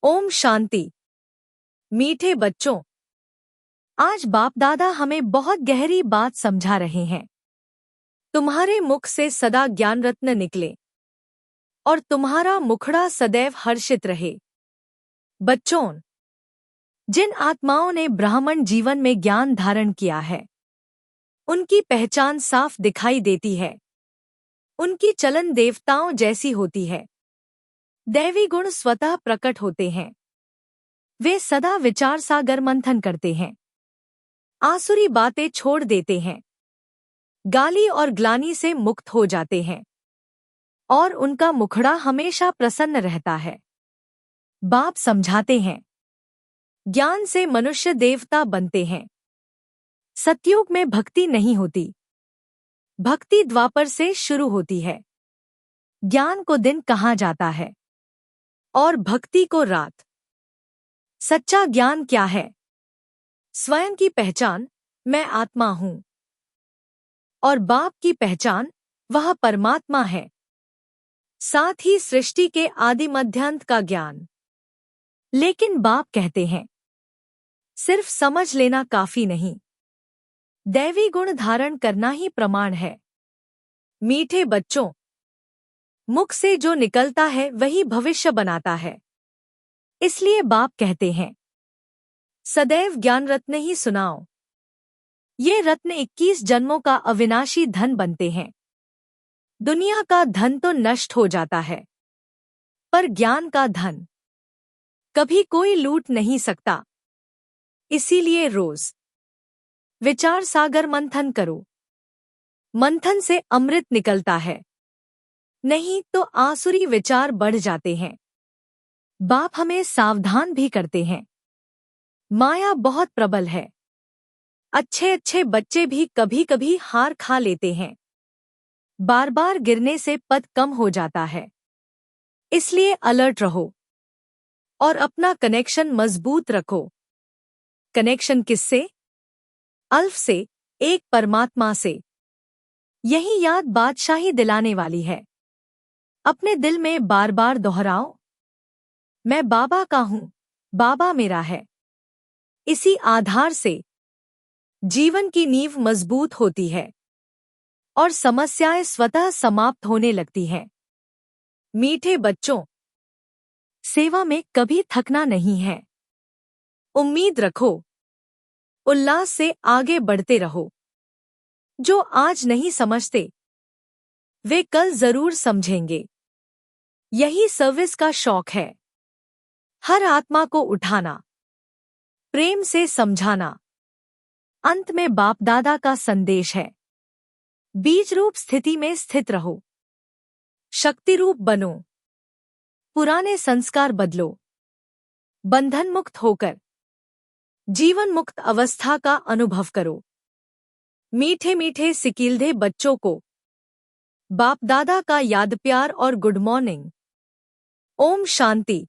ओम शांति। मीठे बच्चों, आज बाप दादा हमें बहुत गहरी बात समझा रहे हैं। तुम्हारे मुख से सदा ज्ञान रत्न निकले और तुम्हारा मुखड़ा सदैव हर्षित रहे। बच्चों, जिन आत्माओं ने ब्राह्मण जीवन में ज्ञान धारण किया है, उनकी पहचान साफ दिखाई देती है। उनकी चलन देवताओं जैसी होती है। दैवी गुण स्वतः प्रकट होते हैं। वे सदा विचार सागर मंथन करते हैं, आसुरी बातें छोड़ देते हैं, गाली और ग्लानि से मुक्त हो जाते हैं और उनका मुखड़ा हमेशा प्रसन्न रहता है। बाप समझाते हैं, ज्ञान से मनुष्य देवता बनते हैं। सतयुग में भक्ति नहीं होती, भक्ति द्वापर से शुरू होती है। ज्ञान को दिन कहा जाता है और भक्ति को रात। सच्चा ज्ञान क्या है? स्वयं की पहचान, मैं आत्मा हूं, और बाप की पहचान, वह परमात्मा है। साथ ही सृष्टि के आदि मध्यांत का ज्ञान। लेकिन बाप कहते हैं, सिर्फ समझ लेना काफी नहीं, दैवी गुण धारण करना ही प्रमाण है। मीठे बच्चों, मुख से जो निकलता है वही भविष्य बनाता है। इसलिए बाप कहते हैं, सदैव ज्ञान रत्न ही सुनाओ। ये रत्न 21 जन्मों का अविनाशी धन बनते हैं। दुनिया का धन तो नष्ट हो जाता है, पर ज्ञान का धन कभी कोई लूट नहीं सकता। इसीलिए रोज विचार सागर मंथन करो। मंथन से अमृत निकलता है, नहीं तो आसुरी विचार बढ़ जाते हैं। बाप हमें सावधान भी करते हैं, माया बहुत प्रबल है। अच्छे अच्छे बच्चे भी कभी कभी हार खा लेते हैं। बार बार गिरने से पद कम हो जाता है। इसलिए अलर्ट रहो और अपना कनेक्शन मजबूत रखो। कनेक्शन किससे? अल्फ से, एक परमात्मा से। यही याद बादशाही दिलाने वाली है। अपने दिल में बार बार दोहराओ, मैं बाबा का हूं, बाबा मेरा है। इसी आधार से जीवन की नींव मजबूत होती है और समस्याएं स्वतः समाप्त होने लगती हैं। मीठे बच्चों, सेवा में कभी थकना नहीं है। उम्मीद रखो, उल्लास से आगे बढ़ते रहो। जो आज नहीं समझते, वे कल जरूर समझेंगे। यही सर्विस का शौक है। हर आत्मा को उठाना, प्रेम से समझाना। अंत में बाप दादा का संदेश है, बीज रूप स्थिति में स्थित रहो, शक्ति रूप बनो, पुराने संस्कार बदलो, बंधन मुक्त होकर जीवन मुक्त अवस्था का अनुभव करो। मीठे मीठे सिकील्दे बच्चों को बाप दादा का याद प्यार और गुड मॉर्निंग। ओम शांति।